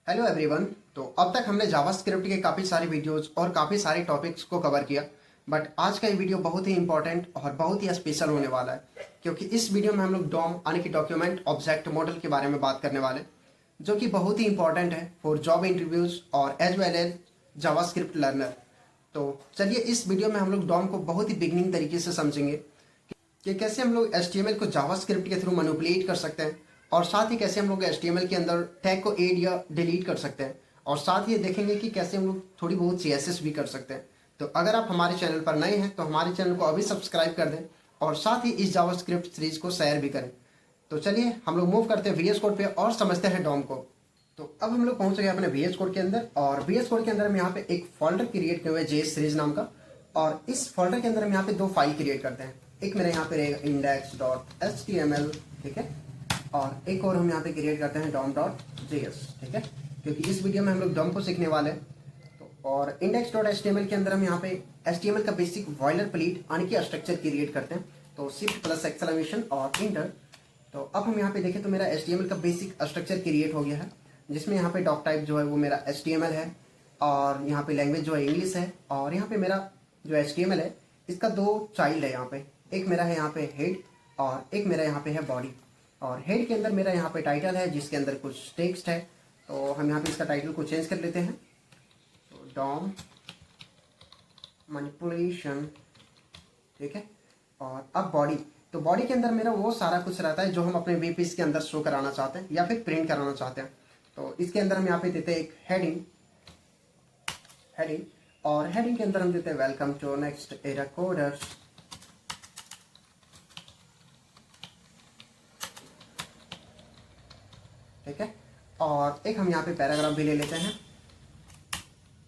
Hello everyone. तो अब तक हमने जावास्क्रिप्ट के काफ़ी सारे वीडियोस और काफ़ी सारे टॉपिक्स को कवर किया। बट आज का ये वीडियो बहुत ही इंपॉर्टेंट और बहुत ही स्पेशल होने वाला है, क्योंकि इस वीडियो में हम लोग डॉम यानी कि डॉक्यूमेंट ऑब्जेक्ट मॉडल के बारे में बात करने वाले हैं, जो कि बहुत ही इंपॉर्टेंट है फॉर जॉब इंटरव्यूज़ और as well as JavaScript learner. तो चलिए इस वीडियो में हम लोग डॉम को बहुत ही बिगनिंग तरीके से समझेंगे कि कैसे हम लोग HTML को जावास्क्रिप्ट के थ्रू मैनिपुलेट कर सकते हैं, और साथ ही कैसे हम लोग HTML के अंदर टैग को ऐड या डिलीट कर सकते हैं, और साथ ही देखेंगे कि कैसे हम लोग थोड़ी बहुत CSS भी कर सकते हैं। तो अगर आप हमारे चैनल पर नए हैं तो हमारे चैनल को अभी सब्सक्राइब कर दें, और साथ ही इस जावास्क्रिप्ट सीरीज को शेयर भी करें। तो चलिए हम लोग मूव करते हैं VS कोड पे और समझते हैं डॉम को। तो अब हम लोग पहुंच गए अपने VS कोड के अंदर, और VS कोड के अंदर हम यहाँ पे एक फोल्डर क्रिएट किए हुए JS सीरीज नाम का, और इस फोल्डर के अंदर हम यहाँ पे दो फाइल क्रिएट करते हैं। एक मेरे यहाँ पे रहेगा index.html, ठीक है, और एक और हम यहाँ पे क्रिएट करते हैं dom.js, ठीक है, क्योंकि इस वीडियो में हम लोग डॉम को सीखने वाले हैं। तो और index.html के अंदर हम यहाँ पे HTML का बेसिक बॉयलर प्लेट यानी कि स्ट्रक्चर क्रिएट करते हैं। तो शिफ्ट प्लस एक्सक्लेमेशन और इंटर। तो अब हम यहाँ पे देखें तो मेरा HTML का बेसिक स्ट्रक्चर क्रिएट हो गया है, जिसमें यहाँ पे डॉक टाइप जो है वो मेरा HTML है, और यहाँ पे लैंग्वेज जो है इंग्लिश है, और यहाँ पे मेरा जो HTML है इसका दो चाइल्ड है यहाँ पे। एक मेरा है यहाँ पे हेड और एक मेरा यहाँ पे है बॉडी। और हेड के अंदर मेरा यहाँ पे टाइटल है जिसके अंदर कुछ टेक्स्ट है, तो हम यहाँ पे इसका टाइटल को चेंज कर लेते हैं। तो डॉम मैनिपुलेशन, ठीक है। और अब बॉडी, तो बॉडी के अंदर मेरा वो सारा कुछ रहता है जो हम अपने वेब पेज के अंदर शो कराना चाहते हैं या फिर प्रिंट कराना चाहते हैं। तो इसके अंदर हम यहाँ पे देते हैं एक हेडिंग, और हेडिंग के अंदर हम देते हैं welcome to next era coders, ठीक है। और एक हम यहाँ पे पैराग्राफ भी ले लेते हैं,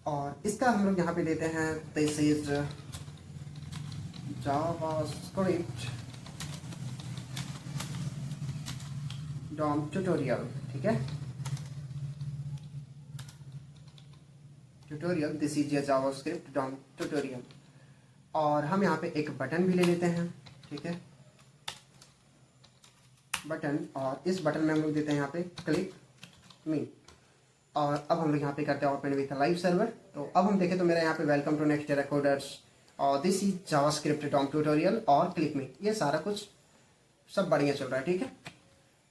और इसका हम लोग यहाँ पे देते हैं this is JavaScript DOM tutorial, ठीक है, tutorial, this is JavaScript DOM tutorial. और हम यहाँ पे एक बटन भी ले लेते हैं, ठीक है, बटन, और इस बटन में हम लोग देते हैं यहाँ पे क्लिक मी। और अब हम लोग यहाँ पे करते हैं ओपन विथ लाइव सर्वर। तो अब हम देखें तो मेरा यहाँ पे वेलकम टू नेक्स्ट रिकॉर्डर्स और this is JavaScript DOM tutorial और क्लिक मी, ये सारा कुछ सब बढ़िया चल रहा है, ठीक है।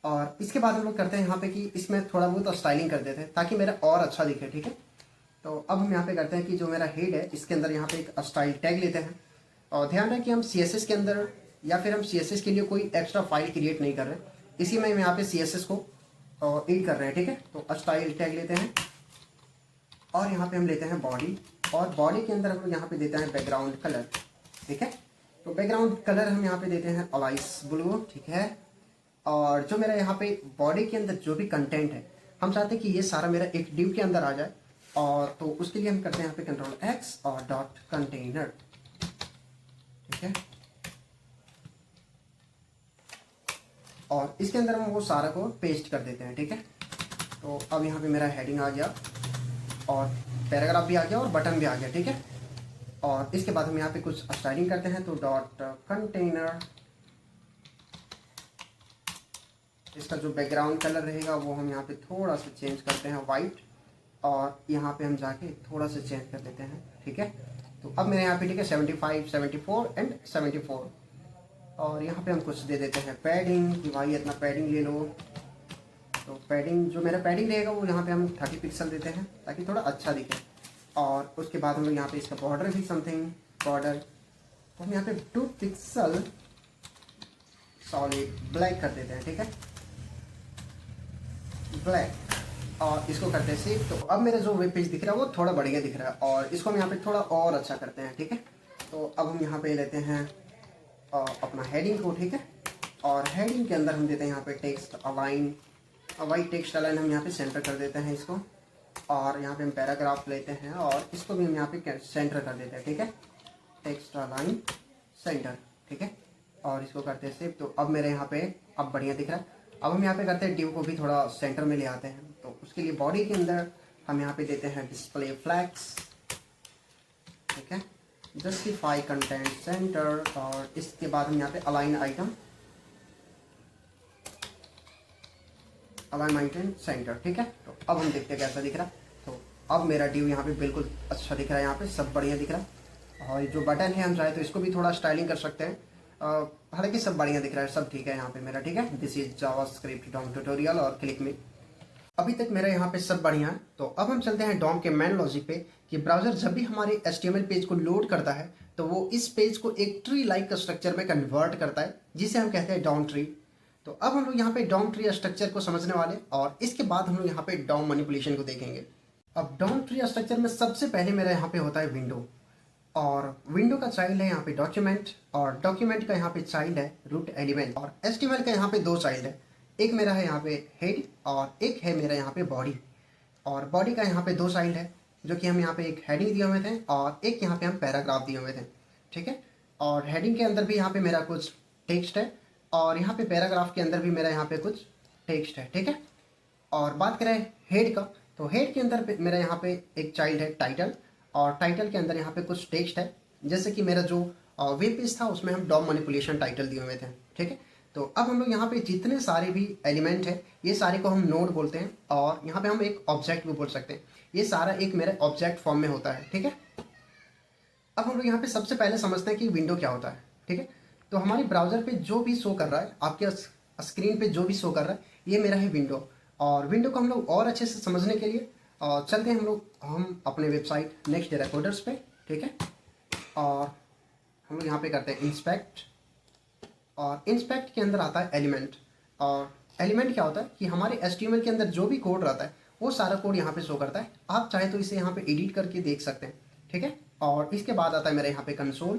और इसके बाद हम लोग करते हैं यहाँ पे कि इसमें थोड़ा बहुत स्टाइलिंग कर देते हैं ताकि मेरा और अच्छा दिखे, ठीक है। तो अब हम यहाँ पे करते हैं कि जो मेरा हेड है इसके अंदर यहाँ पे एक स्टाइल टैग लेते हैं, और ध्यान रखें कि हम CSS के अंदर या फिर हम CSS के लिए कोई एक्स्ट्रा फाइल क्रिएट नहीं कर रहे, इसी में हम यहाँ पे CSS को ऐड कर रहे हैं, ठीक है। तो स्टाइल टैग लेते हैं, और यहाँ पे हम लेते हैं बॉडी, और बॉडी के अंदर हम लोग यहाँ पे देते हैं बैकग्राउंड कलर, ठीक है। तो बैकग्राउंड कलर हम यहाँ पे देते हैं ऑलाइस ब्लू, ठीक है। और जो मेरा यहाँ पे बॉडी के अंदर जो भी कंटेंट है हम चाहते हैं कि ये सारा मेरा एक डिव के अंदर आ जाए, और तो उसके लिए हम करते हैं यहाँ पे Ctrl+X और डॉट कंटेनर, ठीक है। और इसके अंदर हम वो सारा को पेस्ट कर देते हैं, ठीक है। तो अब यहाँ पे मेरा हेडिंग आ गया, और पैराग्राफ भी आ गया, और बटन भी आ गया, ठीक है। और इसके बाद हम यहाँ पे कुछ स्टाइलिंग करते हैं, तो डॉट कंटेनर, इसका जो बैकग्राउंड कलर रहेगा वो हम यहाँ पे थोड़ा सा चेंज करते हैं वाइट, और यहाँ पे हम जाके थोड़ा सा चेंज कर लेते हैं, ठीक है। तो अब मेरे यहाँ पे ठीक है 75, 74 एंड 74, और यहाँ पे हम कुछ दे देते हैं पैडिंग कि भाई इतना पैडिंग ले लो। तो पैडिंग, जो मेरा पैडिंग रहेगा वो यहाँ पे हम 30 पिक्सल देते हैं ताकि थोड़ा अच्छा दिखे। और उसके बाद हम लोग यहाँ पे इसका बॉर्डर भी समथिंग बॉर्डर, तो हम यहाँ पे 2 पिक्सल सॉलिड ब्लैक कर देते हैं, ठीक है, ब्लैक, और इसको करते हैं सेव। तो अब मेरा जो वेब पेज दिख रहा है वो थोड़ा बढ़िया दिख रहा है, और इसको हम यहाँ पे थोड़ा और अच्छा करते हैं, ठीक है। तो अब हम यहाँ पे लेते हैं अपना हेडिंग को, ठीक है, और हेडिंग के अंदर हम देते हैं यहाँ पे text align, white text align हम यहाँ पे सेंटर कर देते हैं इसको, और यहाँ पे हम पैराग्राफ लेते हैं और इसको भी हम यहाँ पे सेंटर कर देते हैं, ठीक है, टेक्स्ट अलाइन सेंटर, ठीक है, और इसको करते हैं सेव। तो अब मेरे यहाँ पे अब बढ़िया दिख रहा है। अब हम यहाँ पे करते हैं डिव को भी थोड़ा सेंटर में ले आते हैं, तो उसके लिए बॉडी के अंदर हम यहाँ पे देते हैं डिस्प्ले फ्लैग्स, ठीक है, जस्टिफाई कंटेंट सेंटर, और इसके बाद हम यहाँ पे अलाइन आइटम अलाइनमेंट सेंटर, ठीक है। तो अब हम देखते हैं कैसा दिख रहा है। तो अब मेरा ड्यू यहाँ पे बिल्कुल अच्छा दिख रहा है, यहाँ पे सब बढ़िया दिख रहा है। और जो बटन है हम चाहे तो इसको भी थोड़ा स्टाइलिंग कर सकते हैं। हालांकि सब बढ़िया दिख रहा है, सब ठीक है यहाँ पे मेरा, ठीक है। This is JavaScript DOM tutorial और क्लिक मी। अभी तक मेरा यहाँ पे सब बढ़िया है। तो अब हम चलते हैं डॉम के मेन लॉजिक पे कि ब्राउजर जब भी हमारे HTML पेज को लोड करता है तो वो इस पेज को एक ट्री लाइक स्ट्रक्चर में कन्वर्ट करता है, जिसे हम कहते हैं डॉम ट्री। तो अब हम लोग यहाँ पे डॉम ट्री स्ट्रक्चर को समझने वाले और इसके बाद हम लोग यहाँ पे डॉम मैनिपुलेशन को देखेंगे। अब डॉम ट्री स्ट्रक्चर में सबसे पहले मेरा यहाँ पे होता है विंडो, और विंडो का चाइल्ड है यहाँ पे डॉक्यूमेंट, और डॉक्यूमेंट का यहाँ पे चाइल्ड है रूट एलिमेंट, और HTML का यहाँ पे दो चाइल्ड है, एक मेरा है यहाँ पे हेड और एक है मेरा यहाँ पे बॉडी। और बॉडी का यहाँ पे दो चाइल्ड है, जो कि हम यहाँ पे एक हेडिंग दिए हुए थे और एक यहाँ पे हम पैराग्राफ दिए हुए थे, ठीक है। और हेडिंग के अंदर भी यहाँ पे मेरा कुछ टेक्स्ट है और यहाँ पे पैराग्राफ के अंदर भी मेरा यहाँ पे कुछ टेक्स्ट है, ठीक है। और बात करें हेड का, तो हेड के अंदर मेरा यहाँ पे एक चाइल्ड है टाइटल, और टाइटल के अंदर यहाँ पे कुछ टेक्स्ट है, जैसे कि मेरा जो वेब पेज था उसमें हम डॉम मैनिपुलेशन टाइटल दिए हुए थे, ठीक है। तो अब हम लोग यहाँ पे जितने सारे भी एलिमेंट है ये सारे को हम नोड बोलते हैं, और यहाँ पे हम एक ऑब्जेक्ट भी बोल सकते हैं। ये सारा एक मेरे ऑब्जेक्ट फॉर्म में होता है, ठीक है। अब हम लोग यहाँ पे सबसे पहले समझते हैं कि विंडो क्या होता है, ठीक है। तो हमारे ब्राउजर पे जो भी शो कर रहा है, आपके स्क्रीन पे जो भी शो कर रहा है, ये मेरा है विंडो। और विंडो को हम लोग और अच्छे से समझने के लिए चलते हैं हम अपने वेबसाइट नेक्स्ट डे रिकॉर्डर्स पे, ठीक है। और हम लोग यहाँ पे करते हैं इंस्पेक्ट, और इंस्पेक्ट के अंदर आता है एलिमेंट। और एलिमेंट क्या होता है कि हमारे HTML के अंदर जो भी कोड रहता है वो सारा कोड यहाँ पे शो करता है। आप चाहे तो इसे यहाँ पे एडिट करके देख सकते हैं, ठीक है। और इसके बाद आता है मेरा यहाँ पे कंसोल,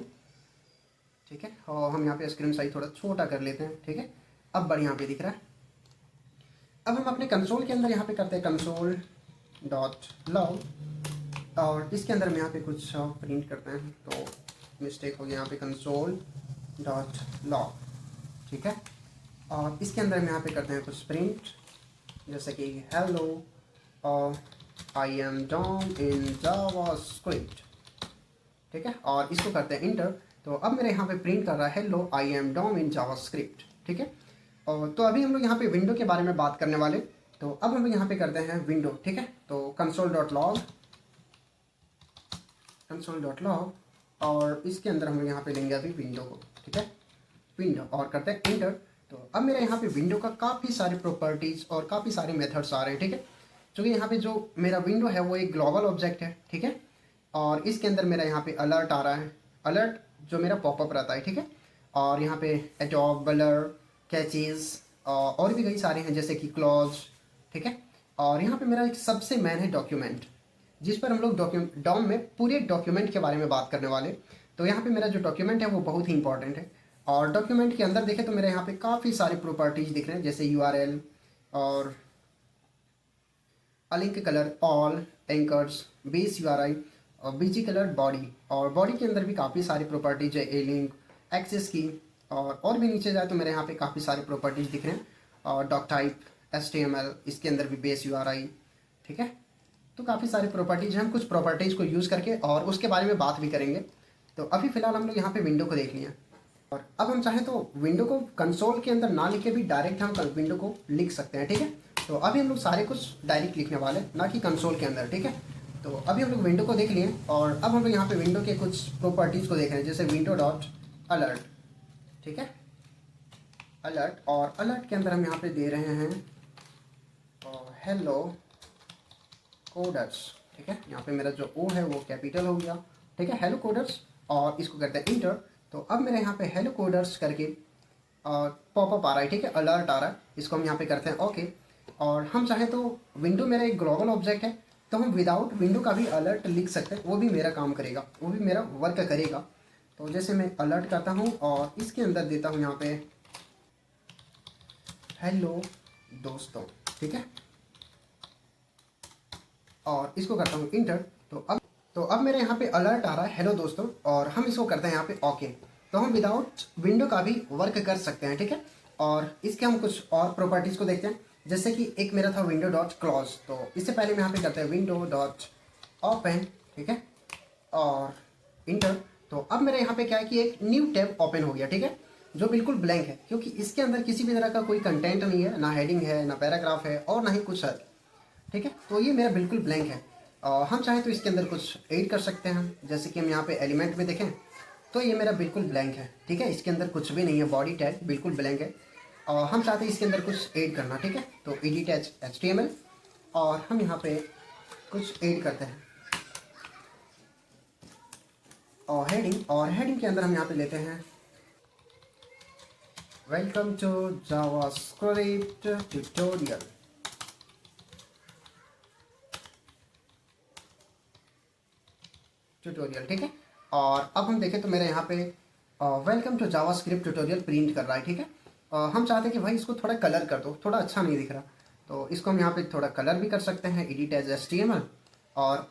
ठीक है। और हम यहाँ पे स्क्रीन साइज थोड़ा छोटा कर लेते हैं, ठीक है। अब बढ़िया यहाँ पे दिख रहा है। अब हम अपने कंसोल के अंदर यहाँ पे करते हैं कंसोल डॉट लॉग, और इसके अंदर हम यहाँ पे कुछ प्रिंट करते हैं, तो मिस्टेक हो गया यहाँ पे कंसोल डॉट लॉग, ठीक है। और इसके अंदर हम यहाँ पे करते हैं कुछ प्रिंट, जैसे कि hello I am DOM in JavaScript, ठीक है। और इसको करते हैं इंटर। तो अब मेरे यहाँ पे प्रिंट कर रहा है hello I am DOM in JavaScript, ठीक है। और तो अभी हम लोग यहाँ पे विंडो के बारे में बात करने वाले। तो अब हम लोग यहाँ पे करते हैं विंडो, ठीक है। तो कंसोल डॉट लॉग, और इसके अंदर हम लोग यहाँ पे लेंगे अभी विंडो को, ठीक है, विंडो, और करते हैं इंटर। तो अब मेरे यहाँ पे विंडो का काफ़ी सारे प्रॉपर्टीज़ और काफ़ी सारे मेथड्स आ रहे हैं, ठीक है। क्योंकि यहाँ पे जो मेरा विंडो है वो एक ग्लोबल ऑब्जेक्ट है, ठीक है। और इसके अंदर मेरा यहाँ पे अलर्ट आ रहा है, अलर्ट जो मेरा पॉपअप रहता है, ठीक है। और यहाँ पे एटॉप, ब्लर, कैचेज और भी कई सारे हैं, जैसे कि क्लॉज, ठीक है। और यहाँ पे मेरा एक सबसे मेन है डॉक्यूमेंट, जिस पर हम लोग डॉम में पूरे डॉक्यूमेंट के बारे में बात करने वाले। तो यहाँ पे मेरा जो डॉक्यूमेंट है वो बहुत ही इंपॉर्टेंट है। और डॉक्यूमेंट के अंदर देखें तो मेरे यहाँ पे काफ़ी सारे प्रॉपर्टीज दिख रहे हैं, जैसे URL और link colour, all, anchors, base URI और BG कलर, बॉडी। और बॉडी के अंदर भी काफ़ी सारी प्रॉपर्टीज है, लिंक, एक्सेस की, और भी नीचे जाए तो मेरे यहाँ पे काफ़ी सारे प्रॉपर्टीज दिख रहे हैं। और डॉक टाइप, HTML, इसके अंदर भी बेस URI, ठीक है। तो काफ़ी सारी प्रॉपर्टीज हैं, हम कुछ प्रॉपर्टीज़ को यूज़ करके और उसके बारे में बात भी करेंगे। तो अभी फ़िलहाल हम लोग यहाँ पे विंडो को देख लिए। और अब हम चाहें तो विंडो को कंसोल के अंदर ना लिखे भी डायरेक्ट हम विंडो को लिख सकते हैं, ठीक है। तो अभी हम लोग सारे कुछ डायरेक्ट लिखने वाले, ना कि कंसोल के अंदर, ठीक है। तो अभी हम लोग विंडो को देख लिए, और अब हम लोग यहाँ पे विंडो के कुछ प्रॉपर्टीज़ को देख रहे हैं, जैसे विंडो डॉट अलर्ट, ठीक है, अलर्ट। और अलर्ट के अंदर हम यहाँ पे दे रहे हैं हेलो कोडर्स, ठीक है। यहाँ पे मेरा जो O है वो कैपिटल हो गया, ठीक है, हेलो कोडर्स। और इसको करते हैं इंटर। तो अब मेरे यहाँ पे हेलो कोडर्स करके पॉपअप आ रहा है, ठीक है, अलर्ट आ रहा है। इसको हम यहाँ पे करते हैं ओके। और हम चाहें तो विंडो मेरा एक ग्लोबल ऑब्जेक्ट है, तो हम विदाउट विंडो का भी अलर्ट लिख सकते हैं, वो भी मेरा काम करेगा, वो भी मेरा वर्क करेगा। तो जैसे मैं अलर्ट करता हूँ और इसके अंदर देता हूँ यहाँ पे हेलो दोस्तों, ठीक है, और इसको करता हूँ इंटर। तो अब मेरे यहाँ पे अलर्ट आ रहा है हेलो दोस्तों, और हम इसको करते हैं यहाँ पे ओके। तो हम विदाउट विंडो का भी वर्क कर सकते हैं, ठीक है। और इसके हम कुछ और प्रॉपर्टीज़ को देखते हैं, जैसे कि एक मेरा था विंडो डॉट क्लोज। तो इससे पहले हम यहाँ पे करते हैं विंडो डॉट ओपन, ठीक है, और इंटर। तो अब मेरे यहाँ पे क्या है कि एक न्यू टैब ओपन हो गया, ठीक है। जो बिल्कुल ब्लैंक है, क्योंकि इसके अंदर किसी भी तरह का कोई कंटेंट नहीं है, ना हेडिंग है, ना पैराग्राफ है और ना ही कुछ है। ठीक है, तो ये मेरा बिल्कुल ब्लैंक है। हम चाहें तो इसके अंदर कुछ ऐड कर सकते हैं, जैसे कि हम यहाँ पे एलिमेंट में देखें तो ये मेरा बिल्कुल ब्लैंक है। ठीक है, इसके अंदर कुछ भी नहीं है, बॉडी टैग बिल्कुल ब्लैंक है। और हम चाहते हैं इसके अंदर कुछ ऐड करना। ठीक है, तो एडिट HTML और हम यहाँ पे कुछ ऐड करते हैं और हेडिंग के अंदर हम यहाँ पे लेते हैं वेलकम टू जावास्क्रिप्ट ट्यूटोरियल। ठीक है, और अब हम देखें तो मेरे यहाँ पे welcome to JavaScript tutorial print कर रहा है। ठीक है, हम चाहते हैं कि भाई इसको थोड़ा कलर कर दो, थोड़ा अच्छा नहीं दिख रहा, तो इसको हम यहाँ पे थोड़ा कलर भी कर सकते हैं, एडिट एज HTML। और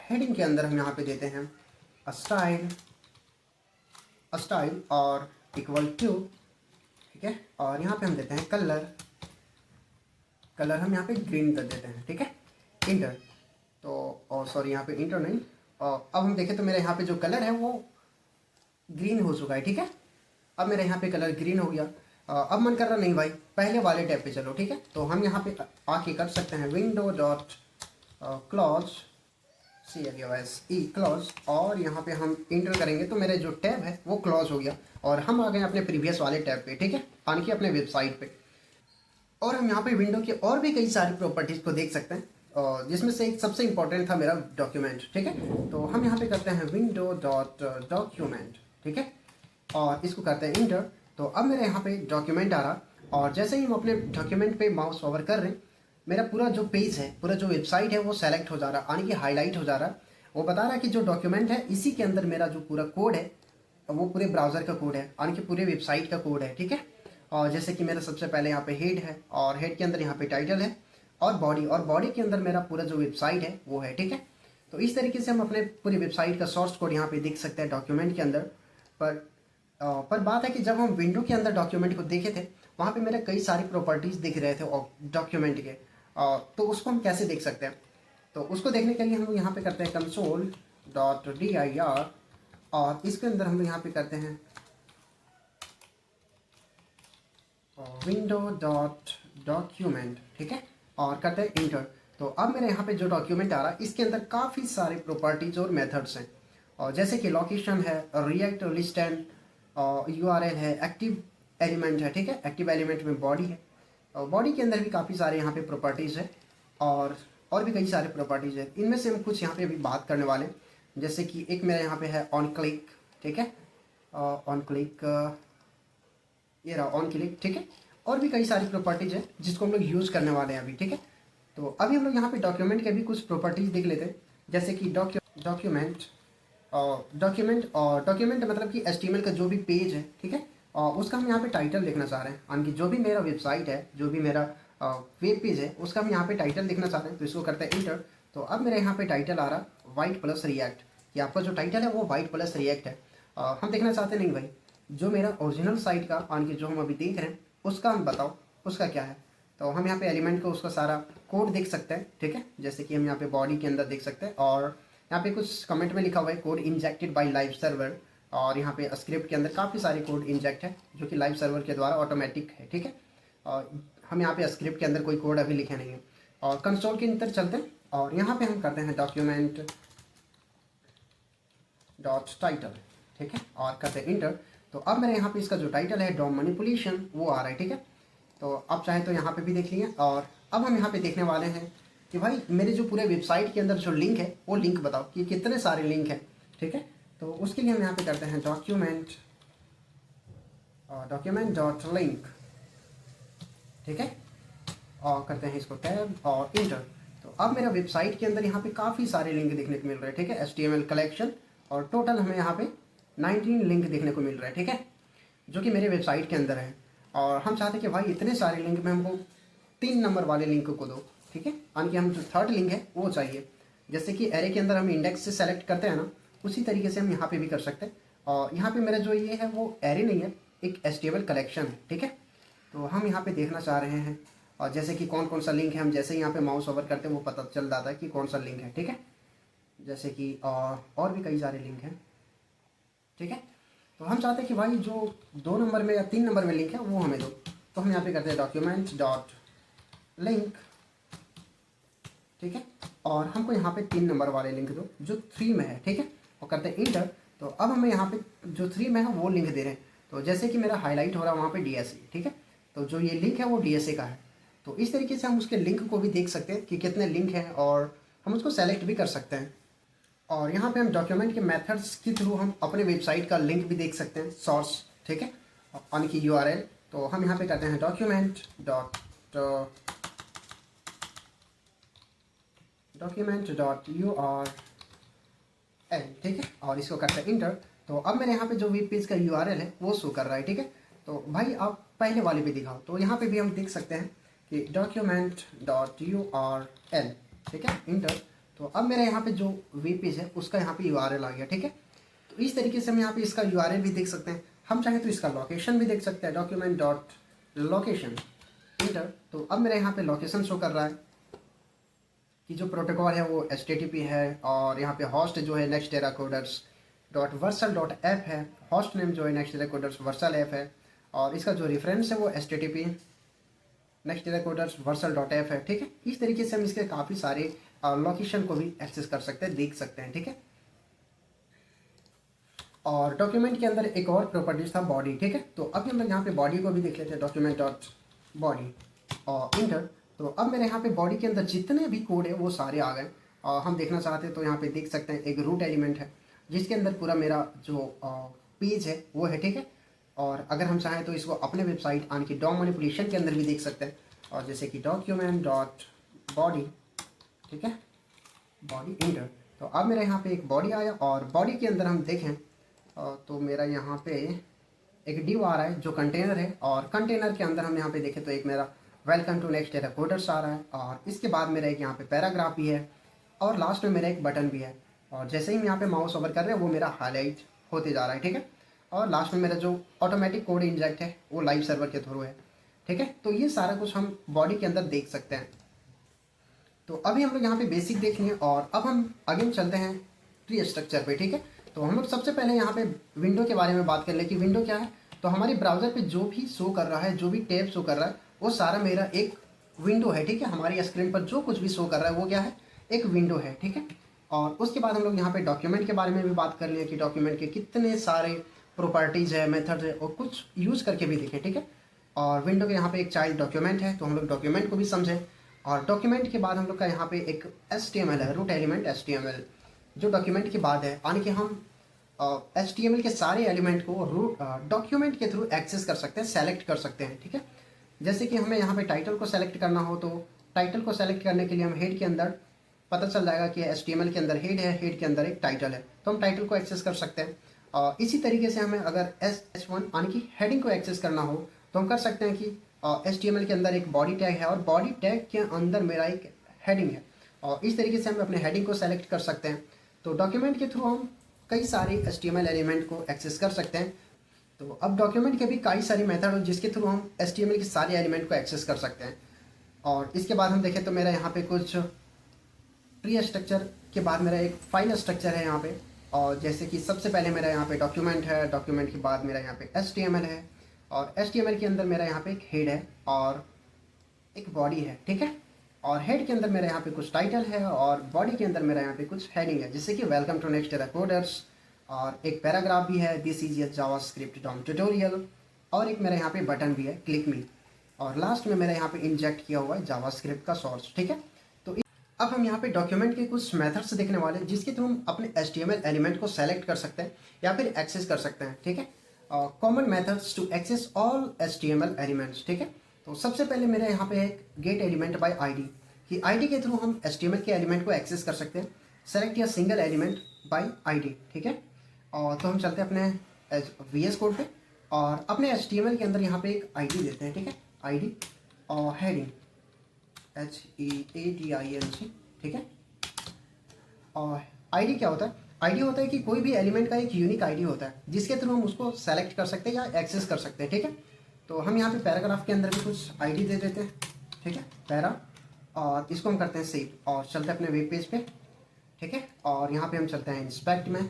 हेडिंग के अंदर हम यहाँ पे देते हैं स्टाइल और इक्वल टू। ठीक है, और यहाँ पे हम देते हैं कलर हम यहाँ पे ग्रीन कर देते हैं। ठीक है, इंटर। तो और सॉरी, यहाँ पे इंटर नहीं, और अब हम देखें तो मेरे यहाँ पे जो कलर है वो ग्रीन हो चुका है। ठीक है, अब मेरे यहाँ पे कलर ग्रीन हो गया। अब मन कर रहा नहीं भाई, पहले वाले टैब पे चलो। ठीक है, तो हम यहाँ पे आके कर सकते हैं विंडो डॉट क्लोज क्लोज, और यहाँ पे हम इंटर करेंगे तो मेरे जो टैब है वो क्लोज हो गया और हम आ गए अपने प्रीवियस वाले टैब पे। ठीक है, यानी कि अपने वेबसाइट पे। और हम यहाँ पे विंडो के और भी कई सारी प्रॉपर्टीज़ को देख सकते हैं, जिसमें से एक सबसे इंपॉर्टेंट था मेरा डॉक्यूमेंट। ठीक है, तो हम यहाँ पे करते हैं विंडो डॉट डॉक्यूमेंट। ठीक है, और इसको करते हैं इंटर। तो अब मेरे यहाँ पे डॉक्यूमेंट आ रहा, और जैसे ही हम अपने डॉक्यूमेंट पे माउस ओवर कर रहे हैं, मेरा पूरा जो पेज है, पूरा जो वेबसाइट है वो सेलेक्ट हो जा रहा, यानी कि हाईलाइट हो जा रहा। वो बता रहा है कि जो डॉक्यूमेंट है इसी के अंदर मेरा जो पूरा कोड है वो पूरे ब्राउज़र का कोड है, यानी कि पूरे वेबसाइट का कोड है। ठीक है, और जैसे कि मेरा सबसे पहले यहाँ पे हेड है, और हेड के अंदर यहाँ पे टाइटल है, और बॉडी के अंदर मेरा पूरा जो वेबसाइट है वो है। ठीक है, तो इस तरीके से हम अपने पूरी वेबसाइट का सोर्स कोड यहाँ पे देख सकते हैं डॉक्यूमेंट के अंदर। पर बात है कि जब हम विंडो के अंदर डॉक्यूमेंट को देखे थे, वहाँ पे मेरे कई सारी प्रॉपर्टीज़ दिख रहे थे डॉक्यूमेंट के। तो उसको हम कैसे देख सकते हैं? तो उसको देखने के लिए हम लोग यहाँ पे करते हैं console.dir, और इसके अंदर हम लोग यहाँ पे करते हैं window.document। ठीक है, और करते हैं इंटर। तो अब मेरे यहाँ पे जो डॉक्यूमेंट आ रहा है इसके अंदर काफ़ी सारे प्रॉपर्टीज़ और मेथड्स हैं, और जैसे कि लोकेशन है, रिएक्ट लिस्ट एंड URL है, एक्टिव एलिमेंट है। ठीक है, एक्टिव एलिमेंट में बॉडी है, और बॉडी के अंदर भी काफ़ी सारे यहाँ पे प्रॉपर्टीज़ है, और भी कई सारे प्रॉपर्टीज़ है। इनमें से हम कुछ यहाँ पे अभी बात करने वाले हैं, जैसे कि एक मेरे यहाँ पे है ऑन क्लिक। ठीक है, ऑन क्लिक, ये रहा ऑन क्लिक। ठीक है, और भी कई सारी प्रॉपर्टीज़ है जिसको हम लोग यूज़ करने वाले हैं अभी। ठीक है, तो अभी हम लोग यहाँ पे डॉक्यूमेंट के भी कुछ प्रॉपर्टीज़ देख लेते हैं, जैसे कि डॉक्यूमेंट मतलब कि HTML का जो भी पेज है। ठीक है, और उसका हम यहाँ पे टाइटल लिखना चाह रहे हैं, यानी कि जो भी मेरा वेबसाइट है, जो भी मेरा वेब पेज है, उसका हम यहाँ पे टाइटल लिखना चाह रहे हैं। तो इसको करते हैं इंटर। तो अब मेरे यहाँ पे टाइटल आ रहा वाइट प्लस रिएक्ट, कि आपका जो टाइटल है वो वाइट प्लस रिएक्ट है। हम देखना चाहते नहीं भाई, जो मेरा ओरिजिनल साइट का, यानी कि जो हम अभी देख रहे हैं उसका हम बताओ उसका क्या है। तो हम यहाँ पे एलिमेंट को उसका सारा कोड देख सकते हैं। ठीक है, जैसे कि हम यहाँ पे बॉडी के अंदर देख सकते हैं, और यहाँ पे कुछ कमेंट में लिखा हुआ है code injected by live server, और यहाँ पे स्क्रिप्ट के अंदर काफ़ी सारे कोड इंजेक्ट है जो कि लाइव सर्वर के द्वारा ऑटोमेटिक है। ठीक है, और हम यहाँ पे स्क्रिप्ट के अंदर कोई कोड अभी लिखे नहीं है। और कंसोल के अंदर चलते हैं, और यहाँ पे हम करते हैं डॉक्यूमेंट डॉट टाइटल। ठीक है, और करते हैं इंटर। तो अब मेरे यहाँ पे इसका जो टाइटल है डॉम मैनिपुलेशन वो आ रहा है। ठीक है, तो अब चाहे तो यहाँ पे भी देख लिए, और अब हम यहाँ पे देखने वाले हैं कि भाई मेरे जो पूरे वेबसाइट के अंदर जो लिंक है वो लिंक बताओ कि कितने सारे लिंक हैं। ठीक है, तो उसके लिए हम यहाँ पे करते हैं डॉक्यूमेंट डॉट लिंक। ठीक है, और करते हैं इसको टैब और इंटर। तो अब मेरा वेबसाइट के अंदर यहाँ पे काफ़ी सारे लिंक देखने को मिल रहे हैं। ठीक है, HTML कलेक्शन, और टोटल हमें यहाँ पे 19 लिंक देखने को मिल रहा है। ठीक है, जो कि मेरे वेबसाइट के अंदर है, और हम चाहते हैं कि भाई इतने सारे लिंक में हमको 3 नंबर वाले लिंक को दो। ठीक है, यानी कि हम जो थर्ड लिंक है वो चाहिए। जैसे कि एरे के अंदर हम इंडेक्स से सेलेक्ट करते हैं ना, उसी तरीके से हम यहाँ पे भी कर सकते हैं। और यहाँ पे मेरा जो ये है वो एरे नहीं है, एक HTML कलेक्शन है। ठीक है, तो हम यहाँ पे देखना चाह रहे हैं, और जैसे कि कौन कौन सा लिंक है, हम जैसे ही यहाँ पे माउस ओवर करते हैं वो पता चल जाता है कि कौन सा लिंक है। ठीक है, जैसे कि और भी कई सारे लिंक हैं। ठीक है, तो हम चाहते हैं कि भाई जो 2 नंबर में या 3 नंबर में लिंक है वो हमें दो। तो हम यहाँ पे करते हैं डॉक्यूमेंट डॉट लिंक, ठीक है, और हमको यहाँ पे 3 नंबर वाले लिंक दो जो 3 में है, ठीक है, और करते हैं इंटर। तो अब हमें यहाँ पे जो 3 में है वो लिंक दे रहे हैं। तो जैसे कि मेरा हाईलाइट हो रहा है वहाँ पे डीएसए, ठीक है, तो जो ये लिंक है वो डीएसए का है। तो इस तरीके से हम उसके लिंक को भी देख सकते हैं कि कितने लिंक हैं और हम उसको सेलेक्ट भी कर सकते हैं। और यहाँ पे हम डॉक्यूमेंट के मेथड्स के थ्रू हम अपने वेबसाइट का लिंक भी देख सकते हैं, सोर्स, ठीक है, यानी कि यूआरएल। तो हम यहाँ पे करते हैं डॉक्यूमेंट डॉट URL, ठीक है, और इसको करते हैं इंटर। तो अब मेरे यहाँ पे जो वेब पेज का यूआरएल है वो शो कर रहा है, ठीक है। तो भाई आप पहले वाले पे दिखाओ, तो यहाँ पे भी हम देख सकते हैं कि document.url, ठीक है, इंटर। तो अब मेरे यहाँ पे जो वेब पेज है उसका यहाँ पे यूआरएल आ गया, ठीक है। तो इस तरीके से हम यहाँ पे इसका यूआरएल भी देख सकते हैं। हम चाहें तो इसका लोकेशन भी देख सकते हैं, document.location, इंटर। तो अब मेरे यहाँ पे लोकेशन शो कर रहा है कि जो प्रोटोकॉल है वो HTTP है, और यहाँ पे होस्ट जो है nextterracodersversal.app है, होस्ट नेम जो है nextterracodersversal app है, और इसका जो रेफरेंस है वो HTTP nextterracodersversal.app है, ठीक है। इस तरीके से हम इसके काफ़ी सारे लोकेशन को भी एक्सेस कर सकते हैं, देख सकते हैं, ठीक है। और डॉक्यूमेंट के अंदर एक और प्रॉपर्टीज था बॉडी, ठीक है। तो अब हम लोग यहाँ पे बॉडी को भी देख लेते हैं, document.body और इंटर। तो अब मेरे यहाँ पे बॉडी के अंदर जितने भी कोड है वो सारे आ गए। और हम देखना चाहते हैं तो यहाँ पे देख सकते हैं एक रूट एलिमेंट है जिसके अंदर पूरा मेरा जो पेज है वो है, ठीक है। और अगर हम चाहें तो इसको अपने वेबसाइट यानी कि डॉम मैनिपुलेशन के अंदर भी देख सकते हैं, और जैसे कि document.body, ठीक है, बॉडी इंटर। तो अब मेरे यहाँ पे एक बॉडी आया, और बॉडी के अंदर हम देखें तो मेरा यहाँ पे एक डिव आ रहा है जो कंटेनर है, और कंटेनर के अंदर हम यहाँ पे देखें तो एक मेरा वेलकम टू नेक्स्टटेराकोडर्स आ रहा है, और इसके बाद मेरा एक यहाँ पे पैराग्राफ भी है, और लास्ट में मेरा एक बटन भी है। और जैसे ही हम यहाँ पे माउस ओवर कर रहे हैं वो मेरा हाईलाइट होते जा रहा है, ठीक है। और लास्ट में मेरा जो ऑटोमेटिक कोड इंजेक्ट है वो लाइव सर्वर के थ्रू है, ठीक है। तो ये सारा कुछ हम बॉडी के अंदर देख सकते हैं। तो अभी हम लोग यहाँ पे बेसिक देख लिए, और अब हम अगेन चलते हैं ट्री स्ट्रक्चर पे, ठीक है। तो हम लोग सबसे पहले यहाँ पे विंडो के बारे में बात कर ले कि विंडो क्या है। तो हमारे ब्राउजर पे जो भी शो कर रहा है, जो भी टैब शो कर रहा है, वो सारा मेरा एक विंडो है, ठीक है। हमारी स्क्रीन पर जो कुछ भी शो कर रहा है वो क्या है, एक विंडो है, ठीक है। और उसके बाद हम लोग यहाँ पे डॉक्यूमेंट के बारे में भी बात कर लिए कि डॉक्यूमेंट के कितने सारे प्रॉपर्टीज़ है, मेथड्स है, और कुछ यूज़ करके भी देखें, ठीक है। और विंडो के यहाँ पे एक चाइल्ड डॉक्यूमेंट है, तो हम लोग डॉक्यूमेंट को भी समझें। और डॉक्यूमेंट के बाद हम लोग का यहाँ पे एक HTML है, रूट एलिमेंट HTML, जो डॉक्यूमेंट के बाद है, यानी कि हम HTML के सारे एलिमेंट को रूट डॉक्यूमेंट के थ्रू एक्सेस कर सकते हैं, सेलेक्ट कर सकते हैं, ठीक है। जैसे कि हमें यहाँ पे टाइटल को सेलेक्ट करना हो, तो टाइटल को सेलेक्ट करने के लिए हम हेड के अंदर पता चल जाएगा कि HTML के अंदर हेड है, हेड के अंदर एक टाइटल है, तो हम टाइटल को एक्सेस कर सकते हैं। इसी तरीके से हमें अगर H1 यानी कि हेडिंग को एक्सेस करना हो तो हम कर सकते हैं कि HTML के अंदर एक बॉडी टैग है, और बॉडी टैग के अंदर मेरा एक हेडिंग है, और इस तरीके से हम अपने हेडिंग को सेलेक्ट कर सकते हैं। तो डॉक्यूमेंट के थ्रू हम कई सारे HTML एलिमेंट को एक्सेस कर सकते हैं। तो अब डॉक्यूमेंट के भी कई सारी मेथड हो जिसके थ्रू हम HTML के सारे एलिमेंट को एक्सेस कर सकते हैं। और इसके बाद हम देखें तो मेरा यहाँ पे कुछ ट्री स्ट्रक्चर के बाद मेरा एक फाइल स्ट्रक्चर है यहाँ पे, और जैसे कि सबसे पहले मेरा यहाँ पे डॉक्यूमेंट है, डॉक्यूमेंट के बाद मेरा यहाँ पे HTML है, और HTML के अंदर मेरा यहाँ पे एक हेड है और एक बॉडी है, ठीक है। और हेड के अंदर मेरे यहाँ पे कुछ टाइटल है, और बॉडी के अंदर मेरा यहाँ पे कुछ हेडिंग है, जैसे कि वेलकम टू नेक्स्टटेराकोडर्स, और एक पैराग्राफ भी है, this is your JavaScript DOM tutorial, और एक मेरे यहाँ पे बटन भी है, क्लिक मी, और लास्ट में मेरा यहाँ पे इंजेक्ट किया हुआ है जावास्क्रिप्ट का सोर्स, ठीक है। तो अब हम यहाँ पे डॉक्यूमेंट के कुछ मेथड्स देखने वाले हैं जिसके थ्रू हम अपने HTML एलिमेंट को सेलेक्ट कर सकते हैं या फिर एक्सेस कर सकते हैं, ठीक है। Common methods to access all HTML elements, ठीक है। तो सबसे पहले मेरे यहाँ पे एक गेट एलिमेंट बाय ID, कि ID के थ्रू हम HTML के एलिमेंट को एक्सेस कर सकते हैं। सेलेक्ट या सिंगल एलिमेंट बाय ID, ठीक है। और तो हम चलते हैं अपने VS कोड पे, और अपने HTML के अंदर यहाँ पे एक ID देते हैं, ठीक है, ID, और हेडिंग HEADING, ठीक है। और ID क्या होता है, ID होता है कि कोई भी एलिमेंट का एक यूनिक ID होता है जिसके थ्रू हम उसको सेलेक्ट कर सकते हैं या एक्सेस कर सकते हैं, ठीक है। तो हम यहाँ पे पैराग्राफ के अंदर भी कुछ ID दे देते हैं, ठीक है, पैरा, और इसको हम करते हैं सेव, और चलते हैं अपने वेब पेज पे, ठीक है। और यहाँ पे हम चलते हैं इंस्पेक्ट में,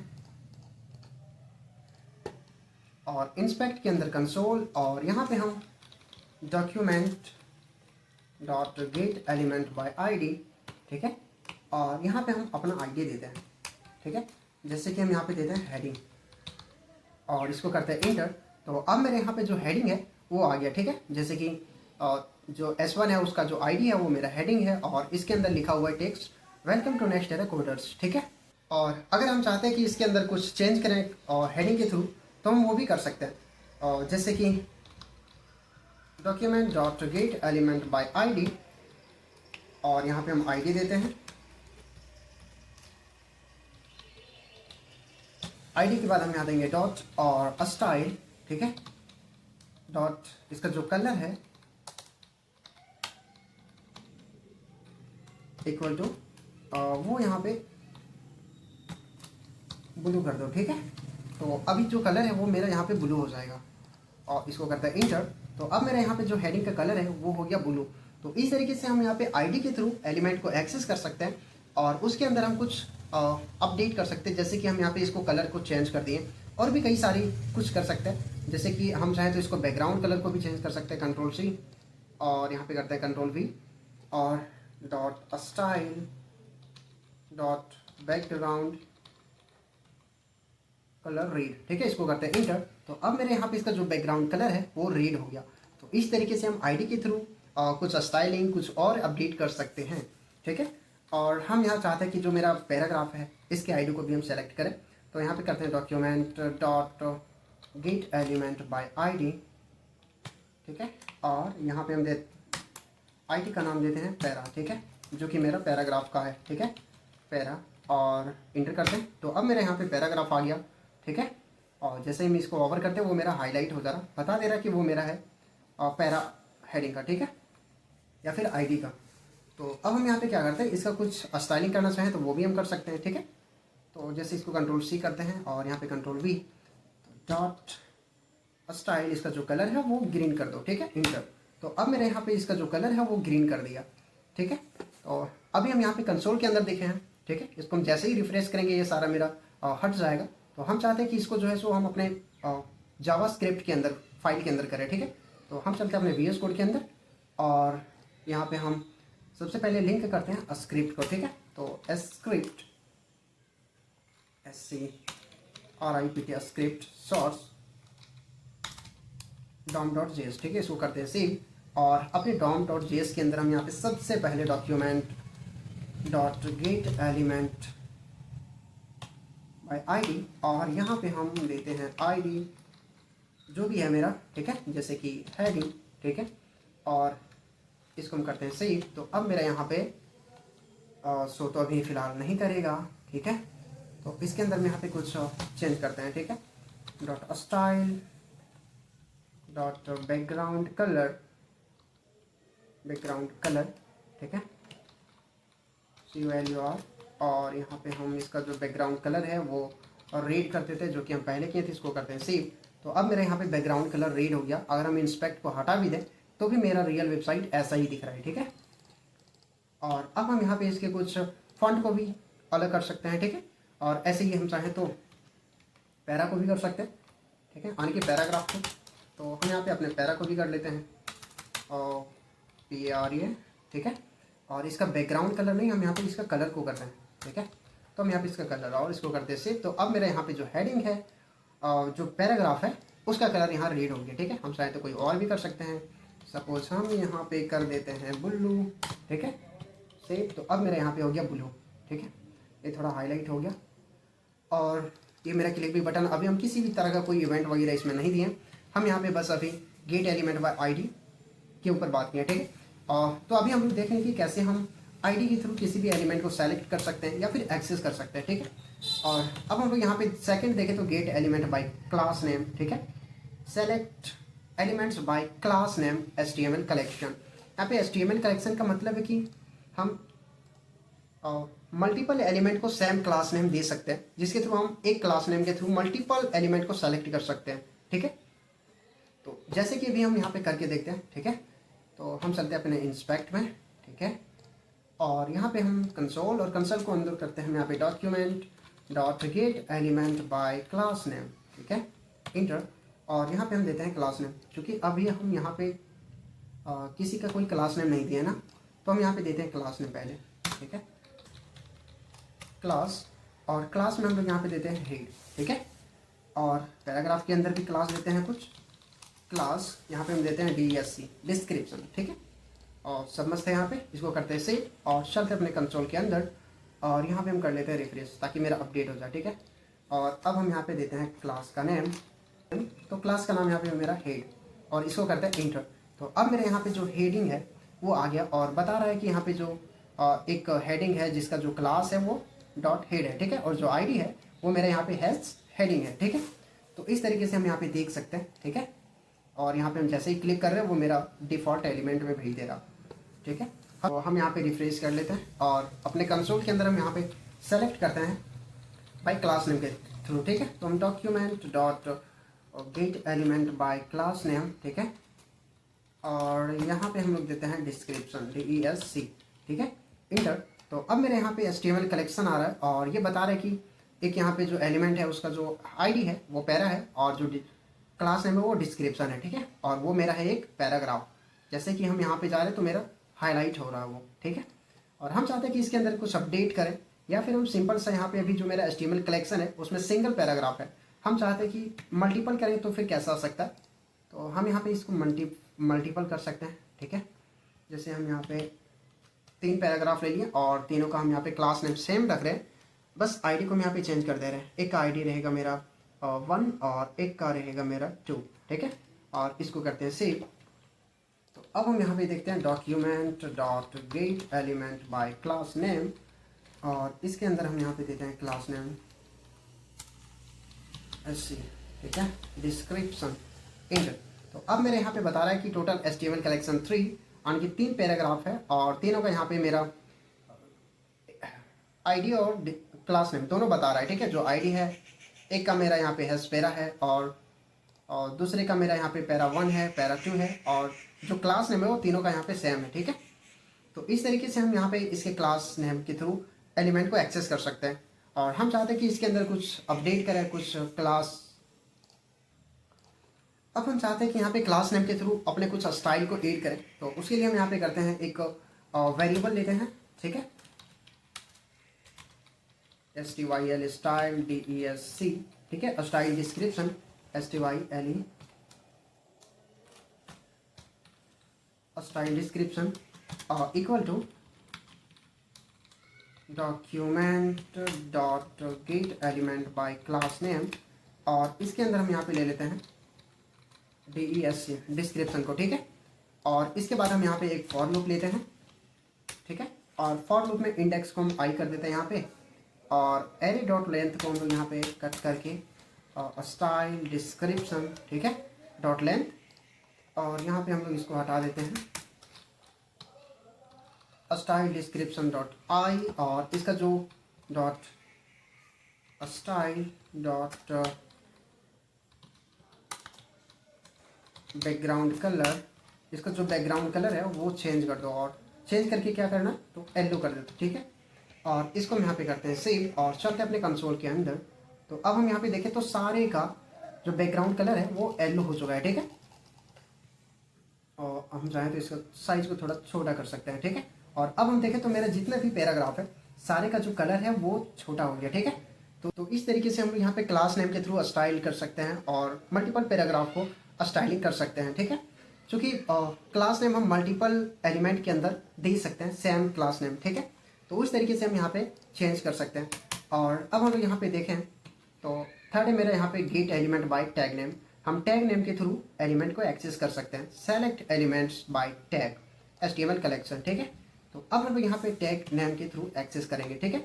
और इंस्पेक्ट के अंदर कंसोल, और यहाँ पे हम document dot get element bye ID, ठीक है। और यहाँ पे हम अपना आईडी देते हैं, ठीक है। जैसे कि हम यहाँ पे देते हैं हेडिंग और इसको करते हैं इंटर। तो अब मेरे यहाँ पे जो हेडिंग है वो आ गया, ठीक है। जैसे कि जो S1 है उसका जो आईडी है वो मेरा हेडिंग है और इसके अंदर लिखा हुआ है text welcome to next era coders, ठीक है। और अगर हम चाहते हैं कि इसके अंदर कुछ चेंज करें और हेडिंग के थ्रू, तो हम वो भी कर सकते हैं। और जैसे कि document dot get element bye ID, और यहाँ पे हम आईडी देते हैं। आईडी के बाद हम यहाँ देंगे डॉट और स्टाइल, ठीक है। डॉट इसका जो कलर है इक्वल टू वो यहाँ पे ब्लू कर दो, ठीक है। तो अभी जो कलर है वो मेरा यहाँ पे ब्लू हो जाएगा और इसको करता है इंटर। तो अब मेरा यहाँ पे जो हेडिंग का कलर है वो हो गया ब्लू। तो इस तरीके से हम यहाँ पे आईडी के थ्रू एलिमेंट को एक्सेस कर सकते हैं और उसके अंदर हम कुछ अपडेट कर सकते हैं। जैसे कि हम यहाँ पे इसको कलर को चेंज कर दिए, और भी कई सारी कुछ कर सकते हैं। जैसे कि हम चाहें तो इसको बैकग्राउंड कलर को भी चेंज कर सकते हैं, कंट्रोल C, और यहाँ पे करते हैं कंट्रोल V और dot style dot background colour red, ठीक है। इसको करते हैं इंटर। तो अब मेरे यहाँ पे इसका जो बैकग्राउंड कलर है वो रेड हो गया। तो इस तरीके से हम आईडी के थ्रू कुछ स्टाइलिंग कुछ और अपडेट कर सकते हैं, ठीक है। और हम यहाँ चाहते हैं कि जो मेरा पैराग्राफ है इसके आईडी को भी हम सेलेक्ट करें। तो यहाँ पे करते हैं document dot get element bye ID, ठीक है। और यहाँ पे हम आईडी का नाम देते हैं पैरा, ठीक है, जो कि मेरा पैराग्राफ का है, ठीक है, पैरा, और इंटर करते हैं। तो अब मेरे यहाँ पे पैराग्राफ आ गया, ठीक है। और जैसे ही मैं इसको ओवर करते हैं वो मेरा हाईलाइट हो जा रहा, बता दे रहा कि वो मेरा है पैरा हेडिंग का, ठीक है, या फिर आईडी का। तो अब हम यहाँ पे क्या करते हैं, इसका कुछ स्टाइलिंग करना चाहें तो वो भी हम कर सकते हैं, ठीक है। तो जैसे इसको कंट्रोल C करते हैं और यहाँ पे कंट्रोल V, डॉट स्टाइल, इसका जो कलर है वो ग्रीन कर दो, ठीक है, इंटर। तो अब मेरे यहाँ पे इसका जो कलर है वो ग्रीन कर दिया, ठीक है। और अभी हम यहाँ पे कंसोल के अंदर देखे हैं, ठीक है। इसको हम जैसे ही रिफ्रेश करेंगे ये सारा मेरा हट जाएगा। तो हम चाहते हैं कि इसको जो है सो हम अपने जावास्क्रिप्ट के अंदर फाइल के अंदर करें, ठीक है। तो हम चलते हैं अपने VS कोड के अंदर और यहाँ पे हम सबसे पहले लिंक करते हैं स्क्रिप्ट को, ठीक है। तो script SCRIPT script source dom.js, ठीक है। इसको करते हैं सेव और अपने dom.js के अंदर हम यहाँ पे सबसे पहले document dot get element bye ID, और यहाँ पे हम देते हैं आईडी जो भी है मेरा, ठीक है, जैसे कि हेडिंग, ठीक है। और इसको हम करते हैं सेव। तो अब मेरा यहाँ पे सो तो अभी फ़िलहाल नहीं करेगा, ठीक है। तो इसके अंदर में यहाँ पे कुछ चेंज करते हैं, ठीक है। Dot style dot background colour ठीक है, CULUR, और यहाँ पे हम इसका जो बैकग्राउंड कलर है वो रेड करते थे, जो कि हम पहले किए थे। इसको करते हैं सेव। तो अब मेरा यहाँ पे बैकग्राउंड कलर रेड हो गया। अगर हम इंस्पेक्ट को हटा भी दें तो भी मेरा रियल वेबसाइट ऐसा ही दिख रहा है, ठीक है। और अब हम यहाँ पे इसके कुछ फॉन्ट को भी अलग कर सकते हैं, ठीक है। और ऐसे ही हम चाहें तो पैरा को भी कर सकते हैं, ठीक है, यानी कि पैराग्राफ को। तो हम यहाँ पे अपने पैरा को भी कर लेते हैं और PARA, ठीक है। और इसका बैकग्राउंड कलर नहीं, हम यहाँ पे इसका कलर को करते हैं, ठीक है। तो हम यहाँ पे इसका कलर और इसको करते हैं सेव। तो अब मेरा यहाँ पे जो हेडिंग है जो पैराग्राफ है उसका कलर यहाँ रेड हो गया, ठीक है। हम चाहे तो कोई और भी कर सकते हैं, सपोज हम यहाँ पे कर देते हैं ब्लू, ठीक है, सेव। तो अब मेरा यहाँ पे हो गया ब्लू, ठीक है। ये थोड़ा हाईलाइट हो गया और ये मेरा क्लिक भी बटन। अभी हम किसी भी तरह का कोई इवेंट वगैरह इसमें नहीं दिए, हम यहाँ पे बस अभी गेट एलिमेंट बाय आईडी के ऊपर बात किए, ठीक है। तो अभी हम लोग देखेंगे कि कैसे हम आईडी के थ्रू किसी भी एलिमेंट को सेलेक्ट कर सकते हैं या फिर एक्सेस कर सकते हैं, ठीक है। और अब हम लोग यहाँ पे सेकंड देखें तो gate element by class name, ठीक है, select elements bye class name HTML collection. यहाँ पे HTML कलेक्शन का मतलब है कि हम मल्टीपल एलिमेंट को सेम क्लास नेम दे सकते हैं, जिसके थ्रू हम एक क्लास नेम के थ्रू मल्टीपल एलिमेंट को सेलेक्ट कर सकते हैं, ठीक है। तो जैसे कि अभी हम यहाँ पे करके देखते हैं, ठीक है। तो हम चलते हैं अपने इंस्पेक्ट में, ठीक है। और यहाँ पे हम कंसोल और कंसोल को अंदर करते हैं हम यहाँ पे document dot get element by class name, ठीक है, इंटर। और यहाँ पे हम देते हैं क्लास नेम, क्योंकि अभी हम यहाँ पे किसी का कोई क्लास नेम नहीं दिया ना, तो हम यहाँ पे देते हैं क्लास नेम पहले, ठीक है, क्लास। और क्लास में हम लोग यहाँ पे देते हैं हेड, ठीक है। और पैराग्राफ के अंदर भी क्लास देते हैं कुछ क्लास, यहाँ पे हम देते हैं DESC डिस्क्रिप्शन, ठीक है। और सब मस्त है, यहाँ पे इसको करते हैं सेव और चलते अपने कंसोल के अंदर, और यहाँ पे हम कर लेते हैं रिफ्रेश ताकि मेरा अपडेट हो जाए, ठीक है। और अब हम यहाँ पे देते हैं क्लास का नेम, तो क्लास का नाम यहाँ पे मेरा हेड, और इसको करते हैं इंटर। तो अब मेरे यहाँ पे जो हेडिंग है वो आ गया, और बता रहा है कि यहाँ पे जो एक हेडिंग है जिसका जो क्लास है वो डॉट हेड है, ठीक है, और जो ID है वो मेरे यहाँ पे हैज हेडिंग है, ठीक है। तो इस तरीके से हम यहाँ पे देख सकते हैं, ठीक है। और यहाँ पे हम जैसे ही क्लिक कर रहे हैं वो मेरा डिफ़ॉल्ट एलिमेंट में भेज देगा, ठीक है। तो हम यहाँ पे रिफ्रेश कर लेते हैं और अपने कंसोल के अंदर हम यहाँ पे सेलेक्ट करते हैं बाय क्लास नेम के थ्रू, ठीक है। तो हम document dot get element by class name, ठीक है। और यहाँ पे हम लोग देते हैं डिस्क्रिप्शन DESC, ठीक है, इंटर। तो अब मेरे यहाँ पे HTML कलेक्शन आ रहा है, और ये बता रहा है कि एक यहाँ पे जो एलिमेंट है उसका जो ID है वो पैरा है, और जो क्लास नेम है वो डिस्क्रिप्शन है, ठीक है। और वो मेरा है एक पैराग्राफ, जैसे कि हम यहाँ पे जा रहे हैं तो मेरा हाईलाइट हो रहा है वो, ठीक है। और हम चाहते हैं कि इसके अंदर कुछ अपडेट करें, या फिर हम सिंपल सा यहाँ पे अभी जो मेरा HTML कलेक्शन है उसमें सिंगल पैराग्राफ है, हम चाहते हैं कि मल्टीपल करें तो फिर कैसा हो सकता है। तो हम यहाँ पे इसको मल्टीपल कर सकते हैं, ठीक है। जैसे हम यहाँ पे 3 पैराग्राफ ले लिए और तीनों का हम यहाँ पे क्लास नेम सेम रख रहे हैं, बस ID को हम यहाँ पे चेंज कर दे रहे हैं। एक का ID रहेगा मेरा 1 और एक का रहेगा मेरा 2, ठीक है। और इसको करते हैं सेव। तो अब हम यहाँ पे देखते हैं document dot get element by class name, और इसके अंदर हम यहाँ पे देते हैं क्लास नेम SC, ठीक है, डिस्क्रिप्शन, इंटर। तो अब मेरे यहाँ पे बता रहा है कि टोटल HTML कलेक्शन 3 यानी कि 3 पैराग्राफ है, और तीनों का यहाँ पे मेरा ID और क्लास नेम दोनों बता रहा है, ठीक है। जो ID है एक का मेरा यहाँ पे हैज पैरा है, और दूसरे का मेरा यहाँ पे पैरा 1 है, पैरा 2 है, और जो क्लास नेम है वो तीनों का यहाँ पे सेम है, ठीक है। तो इस तरीके से हम यहाँ पे इसके क्लास नेम के थ्रू एलिमेंट को एक्सेस कर सकते हैं। और हम चाहते हैं कि इसके अंदर कुछ अपडेट करें, कुछ क्लास, अब हम चाहते हैं कि यहाँ पे क्लास नेम के थ्रू अपने कुछ स्टाइल को ऐड करें। तो उसके लिए हम यहाँ पे करते हैं एक वेरिएबल लेते हैं, ठीक है, STYL स्टाइल DESC, ठीक है, style description STYLE style description equal to document dot get element by class name, और इसके अंदर हम यहाँ पे ले लेते हैं DESC डिस्क्रिप्शन को, ठीक है। और इसके बाद हम यहाँ पे एक फॉर लूप लेते हैं, ठीक है। और फॉर लूप में इंडेक्स को हम I कर देते हैं यहाँ पे, और एरे डॉट लेंथ को हम लोग यहाँ पे कट करके स्टाइल डिस्क्रिप्शन, ठीक है, डॉट लेंथ, और यहाँ पे हम लोग इसको हटा देते हैं स्टाइल डिस्क्रिप्शन डॉट I, और इसका जो dot style dot background colour, इसका जो बैकग्राउंड कलर है वो चेंज कर दो, और चेंज करके क्या करना तो येलो कर देते, ठीक है। और इसको हम यहाँ पे करते हैं सेव, और चलते हैं अपने कंसोल के अंदर। तो अब हम यहाँ पे देखें तो सारे का जो बैकग्राउंड कलर है वो येलो हो चुका है, ठीक है। और हम चाहें तो इसका साइज को थोड़ा छोटा कर सकते हैं, ठीक है। और अब हम देखें तो मेरा जितने भी पैराग्राफ है सारे का जो कलर है वो छोटा हो गया, ठीक है। तो इस तरीके से हम लोग यहाँ पे क्लास नेम के थ्रू स्टाइल कर सकते हैं और मल्टीपल पैराग्राफ को स्टाइलिंग कर सकते हैं, ठीक है। क्योंकि क्लास नेम हम मल्टीपल एलिमेंट के अंदर दे सकते हैं सेम क्लास नेम, ठीक है। तो उस तरीके से हम यहाँ पे चेंज कर सकते हैं। और अब हम लोग यहाँ पे देखें तो थर्ड है मेरा यहाँ पे gate element bye tag name, हम टैग नेम के थ्रू एलिमेंट को एक्सेस कर सकते हैं। Select elements bye tag HTML collection, ठीक है। तो अब हम लोग यहाँ पे टैग नेम के थ्रू एक्सेस करेंगे, ठीक है।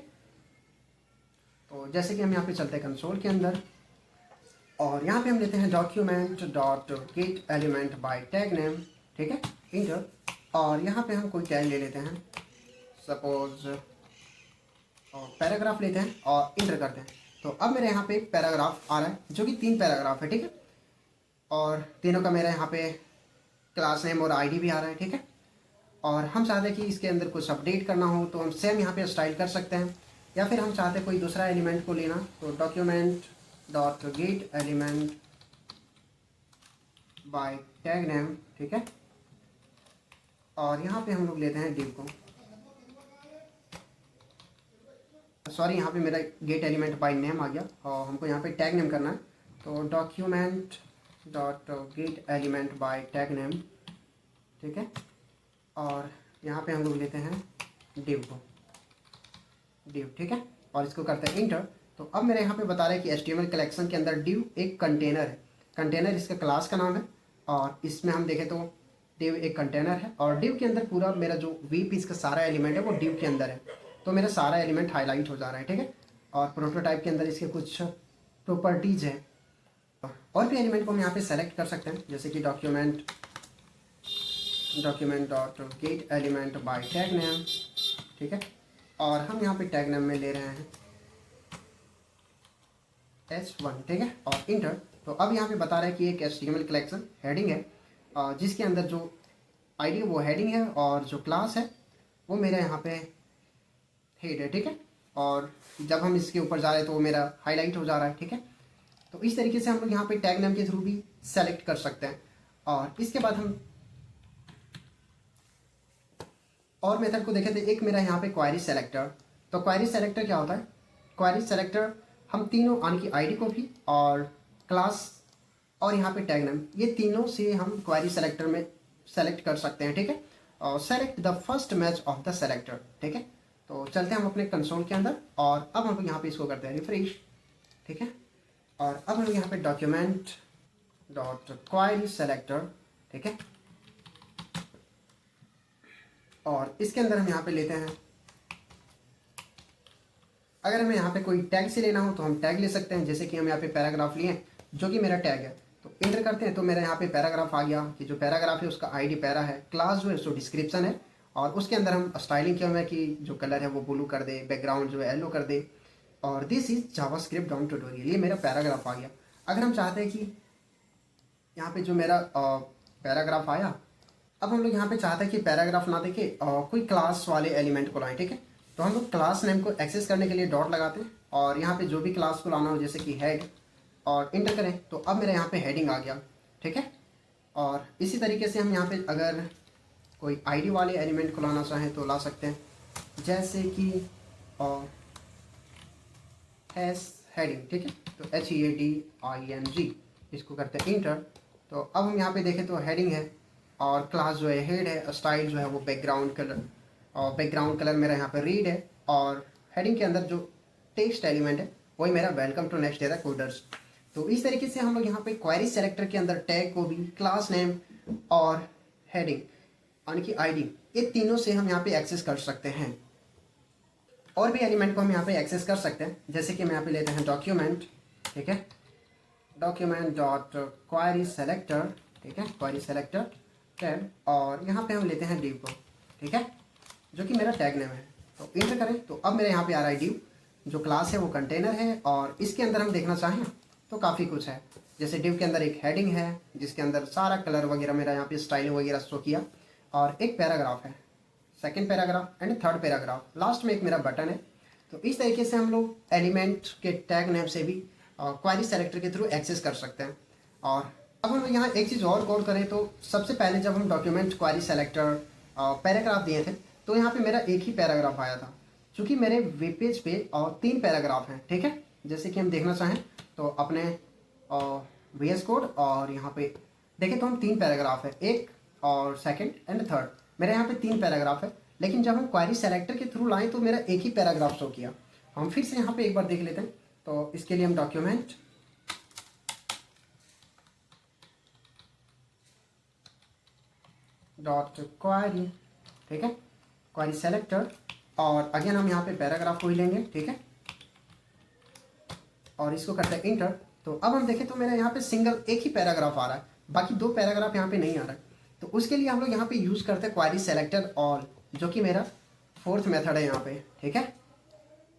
तो जैसे कि हम यहाँ पे चलते हैं कंसोल के अंदर, और यहाँ पे हम लेते हैं document dot get element bye tag name, ठीक है, इंटर। और यहाँ पे हम कोई टैग ले लेते हैं, सपोज पैराग्राफ लेते हैं और इंटर करते हैं। तो अब मेरे यहाँ पे पैराग्राफ आ रहा है जो कि 3 पैराग्राफ है, ठीक है। और तीनों का मेरा यहाँ पे क्लास नेम और ID भी आ रहा है, ठीक है। और हम चाहते हैं कि इसके अंदर कुछ अपडेट करना हो तो हम सेम यहाँ पे स्टाइल कर सकते हैं, या फिर हम चाहते हैं कोई दूसरा एलिमेंट को लेना तो document dot get element bye tag name, ठीक है। और यहाँ पे हम लोग लेते हैं div को, सॉरी यहाँ पे मेरा गेट एलिमेंट बाय नेम आ गया और हमको यहाँ पे टैग नेम करना है, तो document dot get element bye tag name, ठीक है। और यहाँ पे हम लोग लेते हैं div को, div, ठीक है, और इसको करते हैं इंटर। तो अब मेरे यहाँ पे बता रहा है कि HTML कलेक्शन के अंदर div एक कंटेनर है, कंटेनर इसका क्लास का नाम है। और इसमें हम देखें तो div एक कंटेनर है और div के अंदर पूरा मेरा जो वी पीस का सारा एलिमेंट है वो div के अंदर है, तो मेरा सारा एलिमेंट हाईलाइट हो जा रहा है, ठीक है। और प्रोटोटाइप के अंदर इसके कुछ प्रॉपर्टीज हैं और भी एलिमेंट को हम यहाँ पे सेलेक्ट कर सकते हैं, जैसे कि document dot get element bye tag name, ठीक है। और हम यहाँ पे टैग नेम में ले रहे हैं h1, ठीक है, और इंटर। तो अब यहाँ पे बता रहा है कि एक HTML कलेक्शन हेडिंग है जिसके अंदर जो आईडी वो हेडिंग है और जो क्लास है वो मेरा यहाँ पे हेड है, ठीक है। और जब हम इसके ऊपर जा रहे हैं तो वो मेरा हाईलाइट हो जा रहा है, ठीक है। तो इस तरीके से हम लोग यहाँ पे टैग नेम के थ्रू भी सेलेक्ट कर सकते हैं। और इसके बाद हम और मेथड को देखें तो एक मेरा यहाँ पे क्वेरी सेलेक्टर। तो क्वेरी सेलेक्टर क्या होता है? क्वेरी सेलेक्टर हम तीनों यानी कि आईडी को भी और क्लास और यहाँ पे टैग नेम, ये तीनों से हम क्वेरी सेलेक्टर में सेलेक्ट कर सकते हैं, ठीक है। और select the first match of the selector, ठीक है। तो चलते हैं हम अपने कंसोल के अंदर और अब हम यहाँ पे इसको करते हैं रिफ्रेश, ठीक है। और अब हम यहाँ पे डॉक्यूमेंट डॉट क्वेरी सेलेक्टर, ठीक है। और इसके अंदर हम यहाँ पे लेते हैं, अगर हमें यहाँ पे कोई टैग से लेना हो तो हम टैग ले सकते हैं, जैसे कि हम यहाँ पे पैराग्राफ लिए जो कि मेरा टैग है, तो इंटर करते हैं तो मेरा यहाँ पे पैराग्राफ आ गया कि जो पैराग्राफ है उसका आईडी पैरा है, क्लास जो है सो डिस्क्रिप्शन है और उसके अंदर हम स्टाइलिंग किया हुआ है कि जो कलर है वो ब्लू कर दे, बैकग्राउंड जो है येलो कर दे। और this is JavaScript down tutorial, ये मेरा पैराग्राफ आ गया। अगर हम चाहते हैं कि यहाँ पे जो मेरा पैराग्राफ आया, अब हम लोग यहाँ पे चाहते हैं कि पैराग्राफ ना देखे कोई क्लास वाले एलिमेंट को लाएं, ठीक है। तो हम लोग क्लास नेम को एक्सेस करने के लिए डॉट लगाते हैं और यहाँ पे जो भी क्लास को लाना हो जैसे कि हेड और इंटर करें तो अब मेरे यहाँ पे हेडिंग आ गया, ठीक है। और इसी तरीके से हम यहाँ पे अगर कोई आईडी वाले एलिमेंट को लाना चाहें तो ला सकते हैं, जैसे कि एस हेडिंग, ठीक है। तो HEADING, इसको करते हैं इंटर। तो अब हम यहाँ पे देखें तो हेडिंग है और क्लास जो है हेड है, स्टाइल जो है वो बैकग्राउंड कलर और बैकग्राउंड कलर मेरा यहाँ पे रीड है और हेडिंग के अंदर जो टेक्स्ट एलिमेंट है वही मेरा welcome to next era coders. तो इस तरीके से हम लोग यहाँ पे क्वेरी सेलेक्टर के अंदर टैग को भी, क्लास नेम और हेडिंग यानी कि आईडी, ये तीनों से हम यहाँ पे एक्सेस कर सकते हैं। और भी एलिमेंट को हम यहाँ पे एक्सेस कर सकते हैं, जैसे कि हम यहाँ पे लेते हैं डॉक्यूमेंट, ठीक है, डॉक्यूमेंट डॉट क्वेरी सेलेक्टर, ठीक है, क्वेरी सेलेक्टर टैग, और यहाँ पे हम लेते हैं div को, ठीक है, जो कि मेरा टैग नेम है। तो इंटर करें तो अब मेरे यहाँ पे आ रहा है div, जो क्लास है वो कंटेनर है और इसके अंदर हम देखना चाहें तो काफ़ी कुछ है, जैसे div के अंदर एक हेडिंग है जिसके अंदर सारा कलर वगैरह मेरा यहाँ पे स्टाइलिंग वगैरह शो किया और एक पैराग्राफ है, second paragraph and third paragraph, last में एक मेरा बटन है। तो इस तरीके से हम लोग एलिमेंट के टैग नेम से भी क्वेरी सेलेक्टर के थ्रू एक्सेस कर सकते हैं। और अब हम यहाँ एक चीज़ और गौर करें तो सबसे पहले जब हम डॉक्यूमेंट क्वेरी सेलेक्टर पैराग्राफ दिए थे तो यहाँ पे मेरा एक ही पैराग्राफ आया था, क्योंकि मेरे वेब पेज पे 3 पैराग्राफ हैं, ठीक है। जैसे कि हम देखना चाहें तो अपने VS कोड और यहाँ पे देखें तो हम 3 पैराग्राफ है, एक और सेकंड एंड थर्ड, मेरे यहाँ पे 3 पैराग्राफ है। लेकिन जब हम क्वेरी सेलेक्टर के थ्रू लाएं तो मेरा एक ही पैराग्राफ शो किया। हम फिर से यहाँ पे एक बार देख लेते हैं। तो इसके लिए हम डॉक्यूमेंट डॉट क्वेरी, ठीक है, क्वेरी सेलेक्टर, और अगेन हम यहाँ पे पैराग्राफ को ही लेंगे, ठीक है, और इसको करते हैं इंटर। तो अब हम देखें तो मेरा यहाँ पे सिंगल एक ही पैराग्राफ आ रहा है, बाकी 2 पैराग्राफ यहाँ पे नहीं आ रहा है। तो उसके लिए हम लोग यहाँ पे यूज़ करते हैं क्वेरी सेलेक्टर ऑल, जो कि मेरा 4th मेथड है यहाँ पे, ठीक है,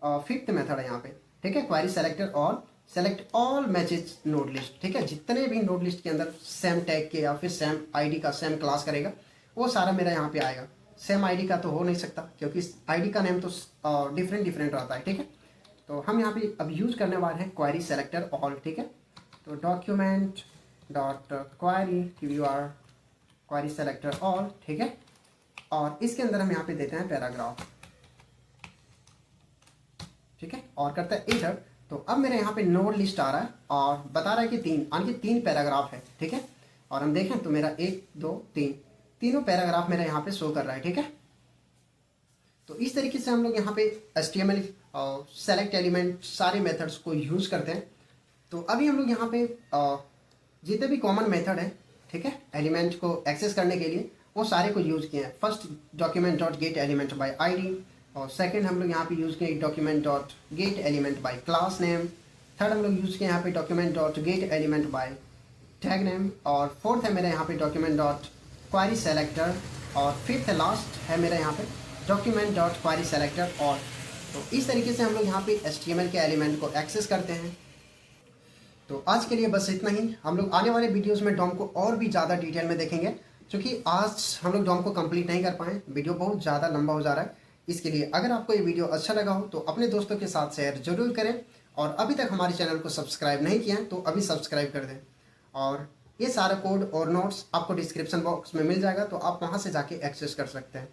और 5th मेथड है यहाँ पे, ठीक है। Query selector all, select all matches node list, ठीक है, जितने भी नोड लिस्ट के अंदर सेम टैग के या फिर सेम आईडी का सेम क्लास करेगा वो सारा मेरा यहाँ पे आएगा। सेम आईडी का तो हो नहीं सकता क्योंकि आईडी का नेम तो डिफरेंट रहता है, ठीक है। तो हम यहाँ पे अब यूज करने वाले हैं क्वेरी सेलेक्टर ऑल, ठीक है। तो डॉक्यूमेंट डॉट क्वारी क्वारी सेलेक्टर ऑल, ठीक है। और इसके अंदर हम यहाँ पे देते हैं पैराग्राफ, ठीक है, और करते हैं इंटर। तो अब मेरे यहाँ पे नोड लिस्ट आ रहा है और बता रहा है कि तीन पैराग्राफ है, ठीक है। और हम देखें तो मेरा 1 2 3 तीनों पैराग्राफ मेरा यहाँ पे शो कर रहा है, ठीक है। तो इस तरीके से हम लोग यहाँ पे HTML और सेलेक्ट एलिमेंट सारे मेथड्स को यूज़ करते हैं। तो अभी हम लोग यहाँ पे जितने भी कॉमन मेथड है, ठीक है, एलिमेंट को एक्सेस करने के लिए वो सारे को यूज़ किए हैं। First document dot get element by ID, और सेकंड हम लोग यहाँ पे यूज़ किए document dot get element by class name. Third हम लोग यूज़ किए यहाँ पे document dot get element bye tag name. और फोर्थ है मेरा यहाँ पे डॉक्यूमेंट डॉट क्वारी सेलेक्टर। और फिफ्थ लास्ट है मेरा यहाँ पे डॉक्यूमेंट डॉट क्वारी सेलेक्टर और। तो इस तरीके से हम लोग यहाँ पे HTML के एलिमेंट को एक्सेस करते हैं। तो आज के लिए बस इतना ही। हम लोग आने वाले वीडियोस में डॉम को और भी ज़्यादा डिटेल में देखेंगे, क्योंकि आज हम लोग डॉम को कंप्लीट नहीं कर पाए, वीडियो बहुत ज़्यादा लंबा हो जा रहा है। इसके लिए अगर आपको ये वीडियो अच्छा लगा हो तो अपने दोस्तों के साथ शेयर जरूर करें, और अभी तक हमारे चैनल को सब्सक्राइब नहीं किया है तो अभी सब्सक्राइब कर दें। और ये सारा कोड और नोट्स आपको डिस्क्रिप्शन बॉक्स में मिल जाएगा, तो आप वहाँ से जाके एक्सेस कर सकते हैं।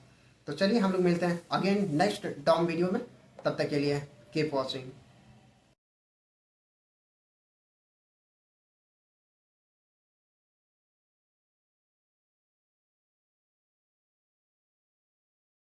तो चलिए हम लोग मिलते हैं अगेन नेक्स्ट डॉम वीडियो में, तब तक के लिए कीप वॉचिंग।